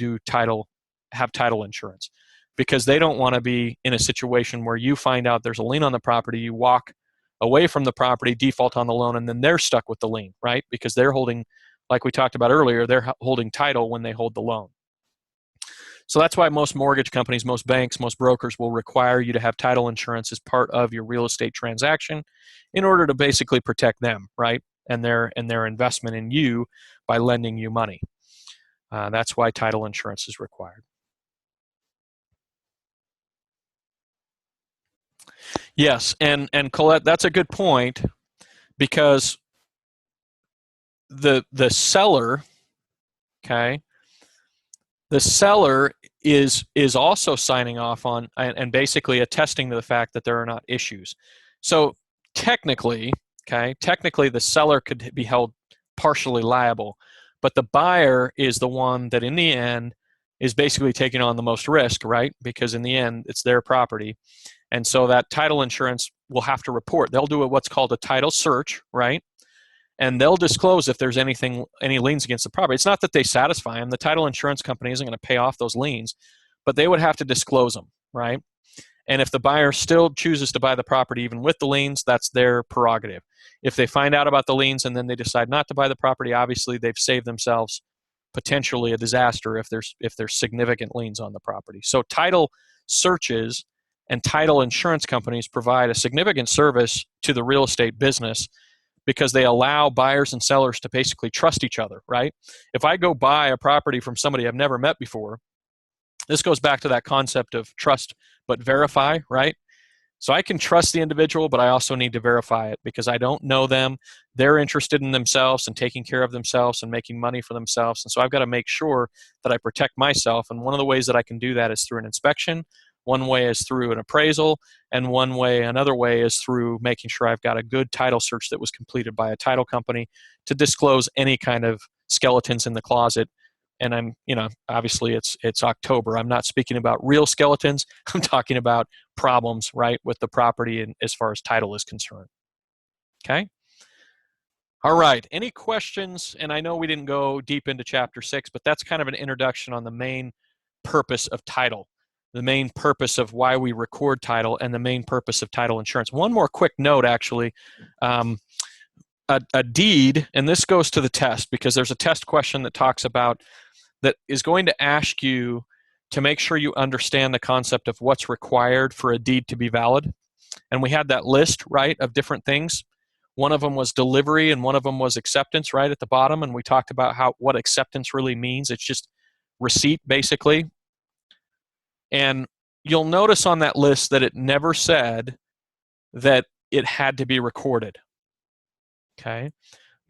[SPEAKER 1] have title insurance, because they don't want to be in a situation where you find out there's a lien on the property, you walk away from the property, default on the loan, and then they're stuck with the lien, right? Because they're holding, like we talked about earlier, they're holding title when they hold the loan. So that's why most mortgage companies, most banks, most brokers will require you to have title insurance as part of your real estate transaction in order to basically protect them, right? And their investment in you by lending you money. That's why title insurance is required. Yes, and Colette, that's a good point, because the seller, okay, the seller is also signing off on and basically attesting to the fact that there are not issues. So technically, the seller could be held partially liable, but the buyer is the one that in the end is basically taking on the most risk, right? Because in the end, it's their property. And so that title insurance will have to report. They'll do what's called a title search, right? And they'll disclose if there's any liens against the property. It's not that they satisfy them. The title insurance company isn't going to pay off those liens, but they would have to disclose them, right? And if the buyer still chooses to buy the property even with the liens, that's their prerogative. If they find out about the liens and then they decide not to buy the property, obviously they've saved themselves potentially a disaster if there's significant liens on the property. So title searches and title insurance companies provide a significant service to the real estate business, because they allow buyers and sellers to basically trust each other, right? If I go buy a property from somebody I've never met before, this goes back to that concept of trust but verify, right? So I can trust the individual, but I also need to verify it, because I don't know them. They're interested in themselves and taking care of themselves and making money for themselves. And so I've got to make sure that I protect myself. And one of the ways that I can do that is through an inspection. One way is through an appraisal, and another way is through making sure I've got a good title search that was completed by a title company to disclose any kind of skeletons in the closet. And I'm, obviously it's October. I'm not speaking about real skeletons. I'm talking about problems, right, with the property and as far as title is concerned. Okay. All right. Any questions? And I know we didn't go deep into Chapter 6, but that's kind of an introduction on the main purpose of title, the main purpose of why we record title, and the main purpose of title insurance. One more quick note, actually. A deed, and this goes to the test, because there's a test question that talks about, that is going to ask you to make sure you understand the concept of what's required for a deed to be valid. And we had that list, right, of different things. One of them was delivery, and one of them was acceptance, right, at the bottom. And we talked about what acceptance really means. It's just receipt, basically. And you'll notice on that list that it never said that it had to be recorded. Okay.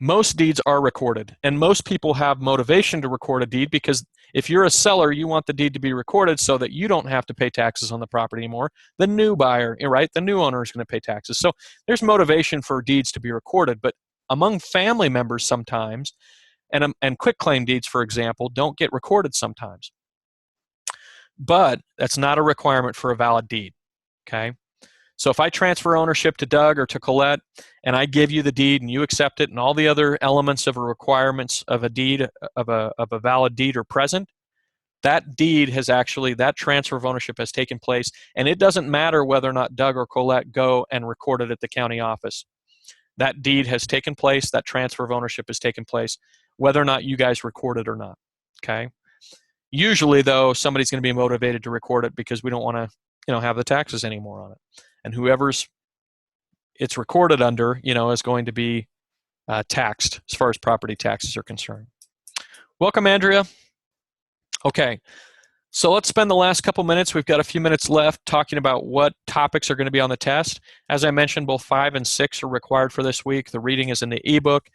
[SPEAKER 1] Most deeds are recorded, and most people have motivation to record a deed, because if you're a seller, you want the deed to be recorded so that you don't have to pay taxes on the property anymore. The new buyer, right, the new owner is going to pay taxes. So there's motivation for deeds to be recorded, but among family members sometimes, and quitclaim deeds, for example, don't get recorded sometimes. But that's not a requirement for a valid deed, okay? So if I transfer ownership to Doug or to Colette, and I give you the deed and you accept it, and all the other elements of requirements of a deed, of a valid deed are present, that deed has actually, that transfer of ownership has taken place, and it doesn't matter whether or not Doug or Colette go and record it at the county office. That deed has taken place, that transfer of ownership has taken place, whether or not you guys record it or not, okay? Usually, though, somebody's going to be motivated to record it because we don't want to, have the taxes anymore on it. And whoever's it's recorded under, is going to be taxed as far as property taxes are concerned. Welcome, Andrea. Okay, so let's spend the last couple minutes. We've got a few minutes left talking about what topics are going to be on the test. As I mentioned, both 5 and 6 are required for this week. The reading is in the ebook,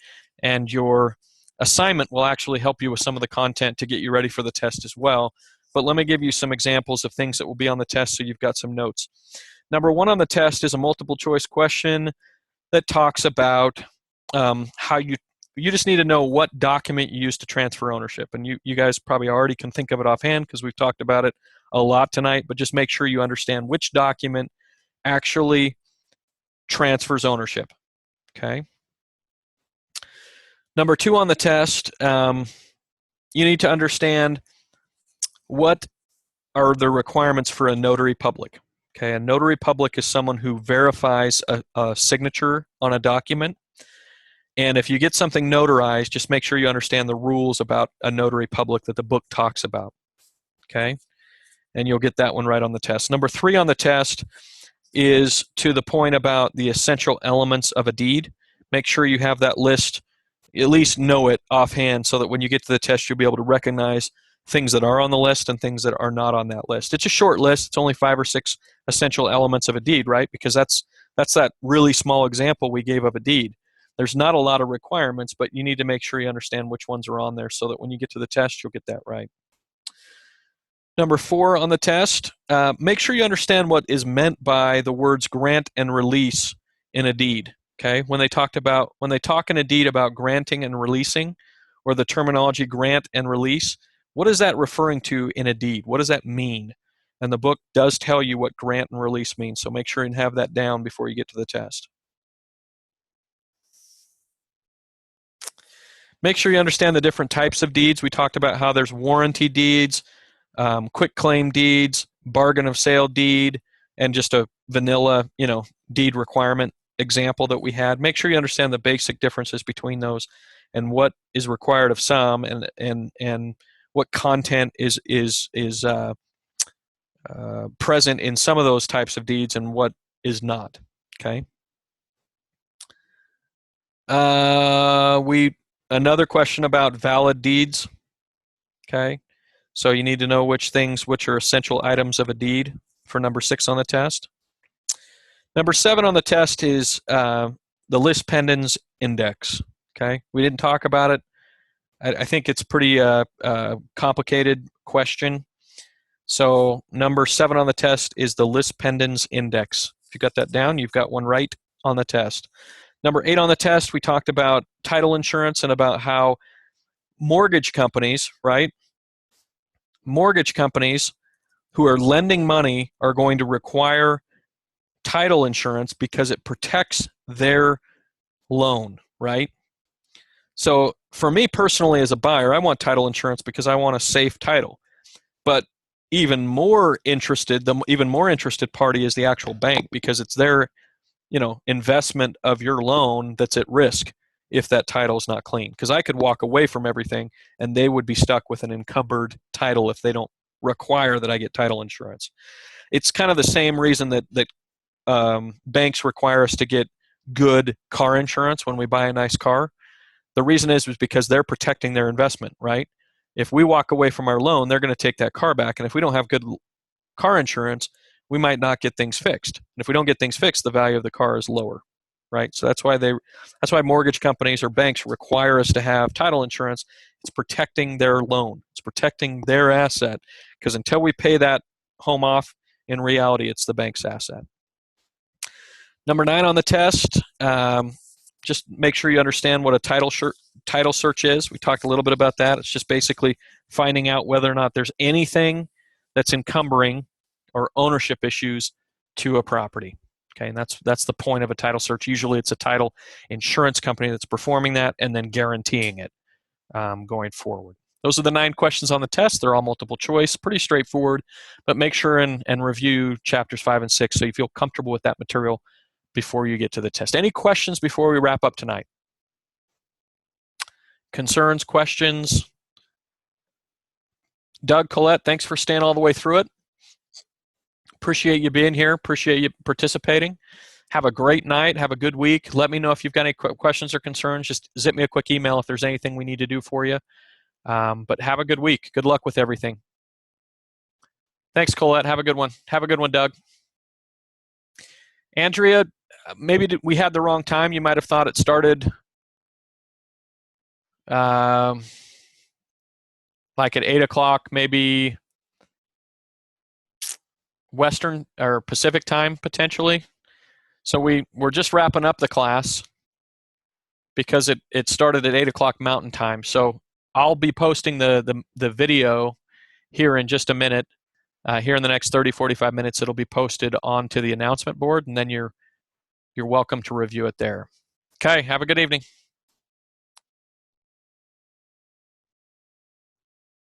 [SPEAKER 1] and your assignment will actually help you with some of the content to get you ready for the test as well. But let me give you some examples of things that will be on the test so you've got some notes. Number 1 on the test is a multiple choice question that talks about how you you just need to know what document you use to transfer ownership. And you guys probably already can think of it offhand because we've talked about it a lot tonight, but just make sure you understand which document actually transfers ownership. Okay. Number 2 on the test, you need to understand what are the requirements for a notary public. Okay, a notary public is someone who verifies a signature on a document. And if you get something notarized, just make sure you understand the rules about a notary public that the book talks about. Okay, and you'll get that one right on the test. Number 3 on the test is to the point about the essential elements of a deed. Make sure you have that list, at least know it offhand, so that when you get to the test, you'll be able to recognize things that are on the list and things that are not on that list. It's a short list. It's only 5 or 6 essential elements of a deed, right? Because that's that really small example we gave of a deed. There's not a lot of requirements, but you need to make sure you understand which ones are on there so that when you get to the test, you'll get that right. Number 4 on the test, make sure you understand what is meant by the words grant and release in a deed. Okay, when they talk in a deed about granting and releasing, or the terminology grant and release, what is that referring to in a deed? What does that mean? And the book does tell you what grant and release means, so make sure you have that down before you get to the test. Make sure you understand the different types of deeds. We talked about how there's warranty deeds, quick claim deeds, bargain of sale deed, and just a vanilla, deed requirement example that we had. Make sure you understand the basic differences between those and what is required of some and what content is present in some of those types of deeds and what is not. Okay. Another question about valid deeds. Okay. So you need to know which are essential items of a deed for number 6 on the test. Number 7 on the test is the lis pendens index. Okay, we didn't talk about it. I think it's pretty complicated question. So number 7 on the test is the lis pendens index. If you got that down, you've got one right on the test. Number 8 on the test, we talked about title insurance and about how mortgage companies, right? Mortgage companies who are lending money are going to require title insurance because it protects their loan, right? So for me personally as a buyer, I want title insurance because I want a safe title. But the even more interested party is the actual bank because it's their, investment of your loan that's at risk if that title is not clean. Because I could walk away from everything and they would be stuck with an encumbered title if they don't require that I get title insurance. It's kind of the same reason that banks require us to get good car insurance when we buy a nice car. The reason is because they're protecting their investment, right? If we walk away from our loan, they're going to take that car back. And if we don't have good car insurance, we might not get things fixed. And if we don't get things fixed, the value of the car is lower, right? So that's why mortgage companies or banks require us to have title insurance. It's protecting their loan. It's protecting their asset. Because until we pay that home off, in reality, it's the bank's asset. Number 9 on the test, just make sure you understand what a title search is. We talked a little bit about that. It's just basically finding out whether or not there's anything that's encumbering or ownership issues to a property. Okay, and that's the point of a title search. Usually it's a title insurance company that's performing that and then guaranteeing it going forward. Those are the 9 questions on the test. They're all multiple choice, pretty straightforward, but make sure and review chapters 5 and 6 so you feel comfortable with that material before you get to the test. Any questions before we wrap up tonight? Concerns, questions? Doug, Colette, thanks for staying all the way through it. Appreciate you being here. Appreciate you participating. Have a great night. Have a good week. Let me know if you've got any questions or concerns. Just zip me a quick email if there's anything we need to do for you. But have a good week. Good luck with everything. Thanks, Colette. Have a good one. Have a good one, Doug. Andrea, maybe we had the wrong time. You might have thought it started like at 8 o'clock, maybe Western or Pacific time, potentially. So we're just wrapping up the class. because it started at 8 o'clock Mountain Time. So I'll be posting the video here in just a minute. Here in the next 30, 45 minutes, it'll be posted onto the announcement board, and then you're welcome to review it there. Okay, have a good evening.